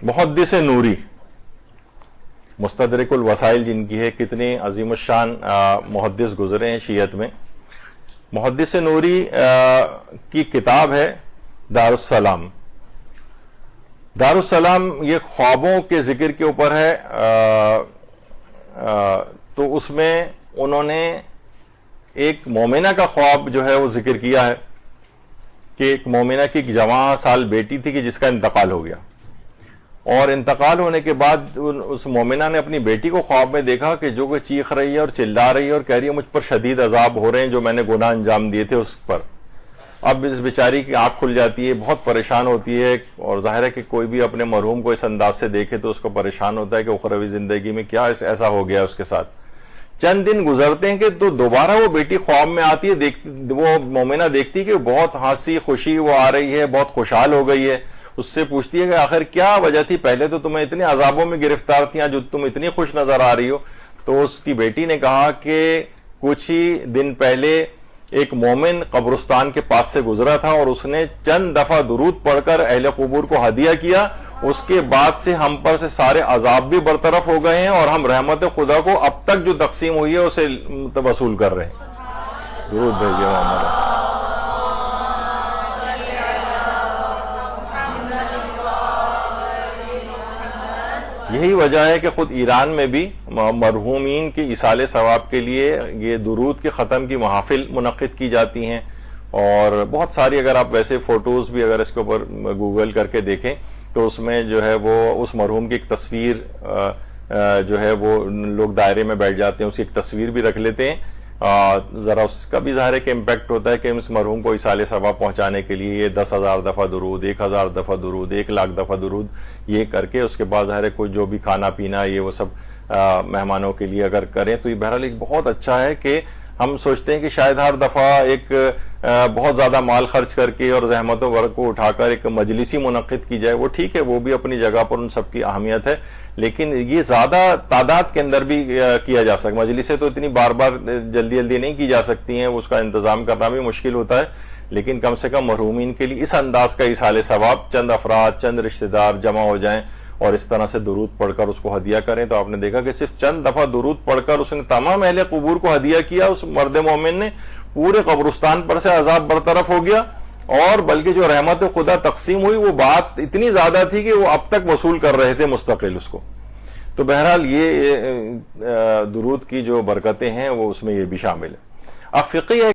محدث نوری، مستدرک الوسائل جن کی ہے، کتنے عظیم الشان محدث گزرے ہیں شیعت میں. محدث نوری کی کتاب ہے دار السلام. دار السلام یہ خوابوں کے ذکر کے اوپر ہے. تو اس میں انہوں نے ایک مومنہ کا خواب جو ہے وہ ذکر کیا ہے کہ ایک مومنہ کی ایک جوان سال بیٹی تھی کہ جس کا انتقال ہو گیا، اور انتقال ہونے کے بعد اس مومنہ نے اپنی بیٹی کو خواب میں دیکھا کہ جو کہ چیخ رہی ہے اور چلا رہی ہے اور کہہ رہی ہے مجھ پر شدید عذاب ہو رہے ہیں جو میں نے گناہ انجام دیے تھے اس پر. اب اس بیچاری کی آنکھ کھل جاتی ہے، بہت پریشان ہوتی ہے، اور ظاہر ہے کہ کوئی بھی اپنے مرحوم کو اس انداز سے دیکھے تو اس کو پریشان ہوتا ہے کہ اخروی زندگی میں کیا ایسا ہو گیا اس کے ساتھ. چند دن گزرتے ہیں کہ تو دوبارہ وہ بیٹی خواب میں آتی ہے، وہ مومنہ دیکھتی کہ بہت ہنسی خوشی وہ آ رہی ہے، بہت خوشحال ہو گئی ہے. اس سے پوچھتی ہے کہ آخر کیا وجہ تھی، پہلے تو تمہیں اتنے عذابوں میں گرفتار تھی، جو تم اتنی خوش نظر آ رہی ہو. تو اس کی بیٹی نے کہا کہ کچھ ہی دن پہلے ایک مومن قبرستان کے پاس سے گزرا تھا اور اس نے چند دفعہ درود پڑھ کر اہل قبور کو ہدیہ کیا، اس کے بعد سے ہم پر سے سارے عذاب بھی برطرف ہو گئے ہیں اور ہم رحمت خدا کو اب تک جو تقسیم ہوئی ہے اسے وصول کر رہے ہیں. درود بھیجیے محمد. یہی وجہ ہے کہ خود ایران میں بھی مرحومین کے ایصال ثواب کے لیے یہ درود کے ختم کی محافل منعقد کی جاتی ہیں، اور بہت ساری اگر آپ ویسے فوٹوز بھی اگر اس کے اوپر گوگل کر کے دیکھیں تو اس میں جو ہے وہ اس مرحوم کی ایک تصویر جو ہے وہ لوگ دائرے میں بیٹھ جاتے ہیں، اس کی ایک تصویر بھی رکھ لیتے ہیں. ذرا اس کا بھی ظاہر ہے کہ امپیکٹ ہوتا ہے کہ اس مرحوم کو ایصال ثواب پہنچانے کے لیے یہ 10,000 دفعہ درود، 1,000 دفعہ درود، 1,00,000 دفعہ درود یہ کر کے اس کے بعد ظاہر ہے کوئی جو بھی کھانا پینا یہ وہ سب مہمانوں کے لیے اگر کریں تو یہ بہرحال ایک بہت اچھا ہے. کہ ہم سوچتے ہیں کہ شاید ہر دفعہ ایک بہت زیادہ مال خرچ کر کے اور زحمتوں ورق کو اٹھا کر ایک مجلسی منعقد کی جائے، وہ ٹھیک ہے، وہ بھی اپنی جگہ پر ان سب کی اہمیت ہے، لیکن یہ زیادہ تعداد کے اندر بھی کیا جا سکتا. مجلسیں تو اتنی بار بار جلدی جلدی نہیں کی جا سکتی ہیں، اس کا انتظام کرنا بھی مشکل ہوتا ہے، لیکن کم سے کم مرحومین کے لیے اس انداز کا ایصال ثواب چند افراد چند رشتہ دار جمع ہو جائیں اور اس طرح سے درود پڑھ کر اس کو ہدیہ کریں. تو آپ نے دیکھا کہ صرف چند دفعہ درود پڑھ کر اس نے تمام اہل قبور کو ہدیہ کیا، اس مرد مومن نے پورے قبرستان پر سے عذاب برطرف ہو گیا، اور بلکہ جو رحمت خدا تقسیم ہوئی وہ بات اتنی زیادہ تھی کہ وہ اب تک وصول کر رہے تھے مستقل اس کو. تو بہرحال یہ درود کی جو برکتیں ہیں وہ اس میں یہ بھی شامل ہے. اب فقی ہے